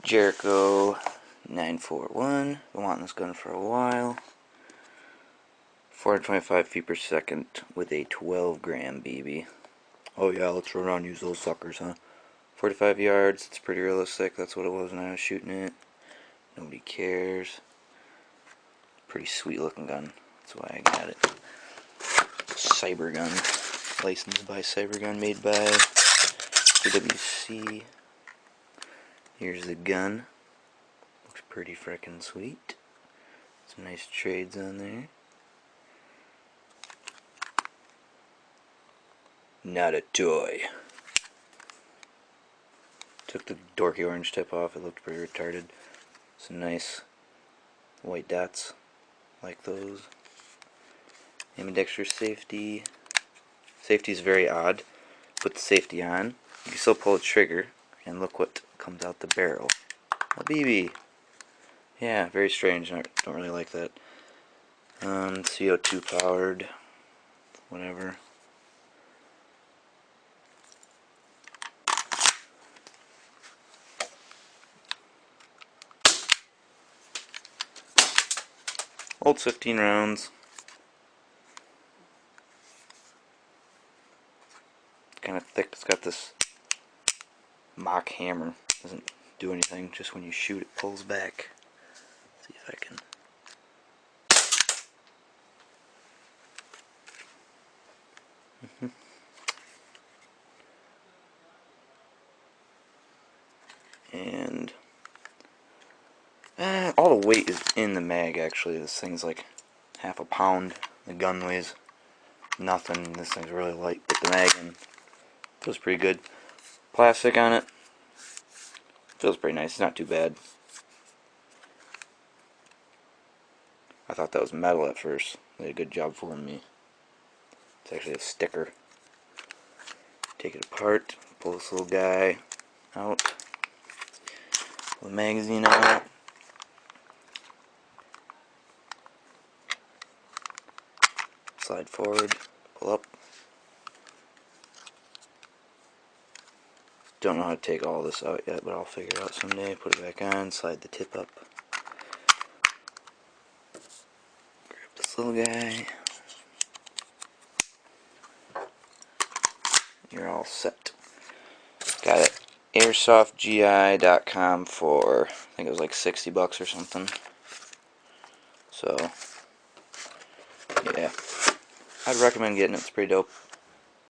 Jericho 941. Been wanting this gun for a while. 425 feet per second with a 12 gram BB. Oh yeah, let's run around and use those suckers, huh? 45 yards, it's pretty realistic. That's what it was when I was shooting it. Nobody cares. Pretty sweet looking gun. That's why I got it. Cyber gun. Licensed by Cybergun, made by KWC. Here's the gun. Looks pretty frickin' sweet. Some nice trades on there. Not a toy. Took the dorky orange tip off. It looked pretty retarded. Some nice white dots. Like those. Ambidextrous safety. Safety is very odd. Put the safety on. You can still pull the trigger. And look what comes out the barrel. A BB. Yeah, very strange. I don't really like that. CO2 powered. Whatever. Old 15 rounds. Kind of thick. It's got this mock hammer. Doesn't do anything. Just when you shoot, it pulls back. Let's see if I can. And all the weight is in the mag. Actually, this thing's like half a pound. The gun weighs nothing. This thing's really light, but the mag feels pretty good. Plastic on it feels pretty nice. It's not too bad. I thought that was metal at first. They did a good job fooling me. It's actually a sticker. Take it apart. Pull this little guy out. Pull the magazine out. Slide forward. Pull up. Don't know how to take all this out yet, but I'll figure it out someday. Put it back on. Slide the tip up. Grab this little guy. You're all set. Got it. Airsoftgi.com for, I think it was like 60 bucks or something. So, yeah. I'd recommend getting it. It's pretty dope.